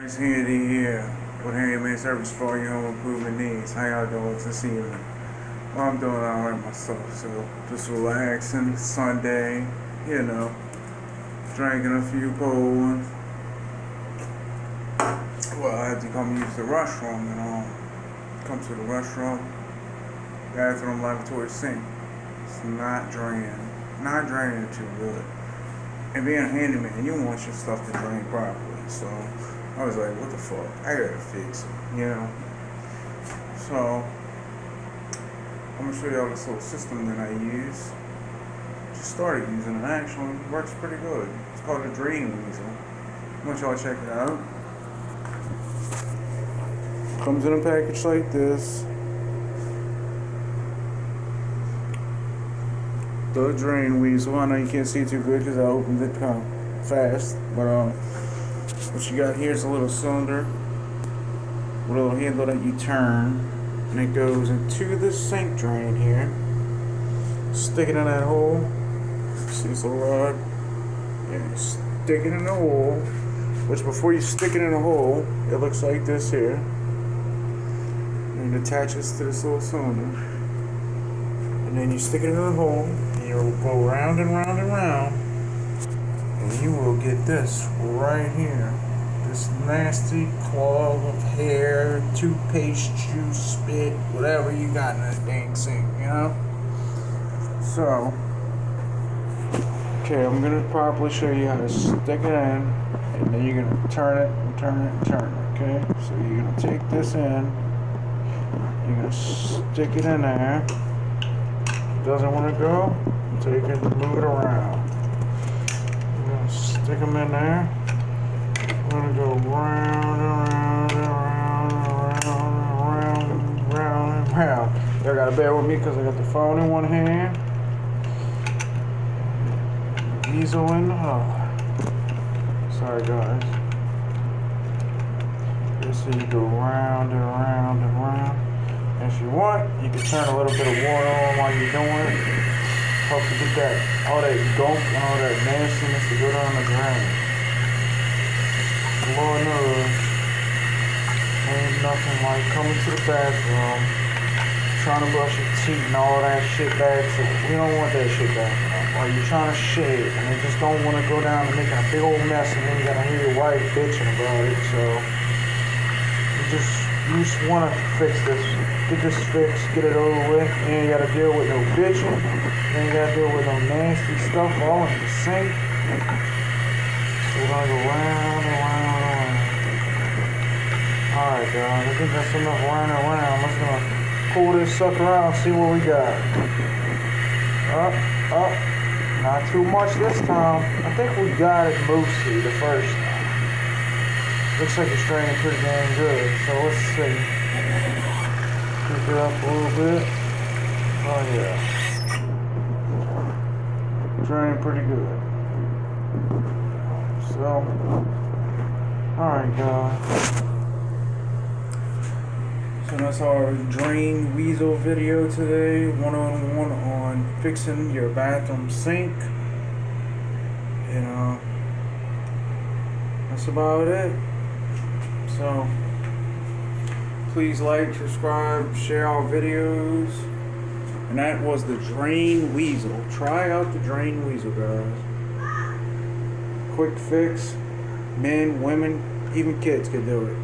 It's Handeee here with handyman service for all your home improvement needs. How y'all doing this evening? Well, I'm doing alright myself, so just relaxing, Sunday, drinking a few cold ones. Well, I had to come use the restroom and come to the restroom, bathroom, lavatory sink. It's not draining too good. And being a handyman, you want your stuff to drain properly. So I was like, what the fuck? I gotta fix it, So I'm gonna show y'all this little system that I use. Just started using it. Actually, it works pretty good. It's called a drain Weasel. I want y'all to check it out. Comes in a package like this. The drain Weasel. I know you can't see it too good because I opened it kind of fast, but what you got here is a little cylinder with a little handle that you turn, and it goes into the sink drain here. Stick it in that hole. See this little rod? Yeah, stick it in the hole. Which before you stick it in the hole, it looks like this here. And it attaches to this little cylinder. And then you stick it in the hole, and you'll go round and round and round. And you will get this right here. This nasty clog of hair, toothpaste juice, spit, whatever you got in that dang sink, So, okay, I'm going to properly show you how to stick it in, and then you're going to turn it and turn it and turn it, okay? So you're going to take this in, you're going to stick it in there. If it doesn't want to go, take it and move it around. You're going to stick them in there. We're going to go round and round and round and round and round and round. Y'all got to bear with me because I got the phone in one hand. Weasel in the other. Sorry guys. Just so you go round and round and round. And if you want, you can turn a little bit of water on while you're doing it. Help to get all that gunk and all that nastiness to go down the drain. Lord knows, ain't nothing like coming to the bathroom, trying to brush your teeth and all that shit back. So we don't want that shit back. Or you're trying to shave and you just don't want to go down and make a big old mess, and then you gotta hear your wife bitching about it. So you just want to fix this. Get this fixed, get it over with. And you gotta deal with no bitching. Then you gotta deal with no nasty stuff all in the sink. So we're gonna go round and round. Alright guys, I think that's enough round and round. I'm just gonna pull this sucker out and see what we got. Up. Not too much this time. I think we got it mostly the first time. Looks like it's draining pretty damn good. So let's see. Pick it up a little bit. Oh yeah. Draining pretty good. So, alright guys. So that's our drain Weasel video today, one-on-one on fixing your bathroom sink. And that's about it. So please like, subscribe, share our videos. And that was the drain Weasel. Try out the drain Weasel, guys. Quick fix. Men, women, even kids can do it.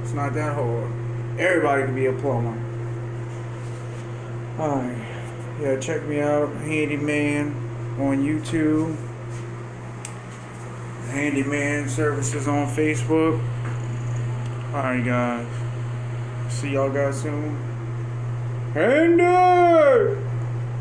It's not that hard. Everybody can be a plumber. Alright. Yeah, check me out. Handyman on YouTube. Handyman services on Facebook. Alright guys. See y'all guys soon. Handeee!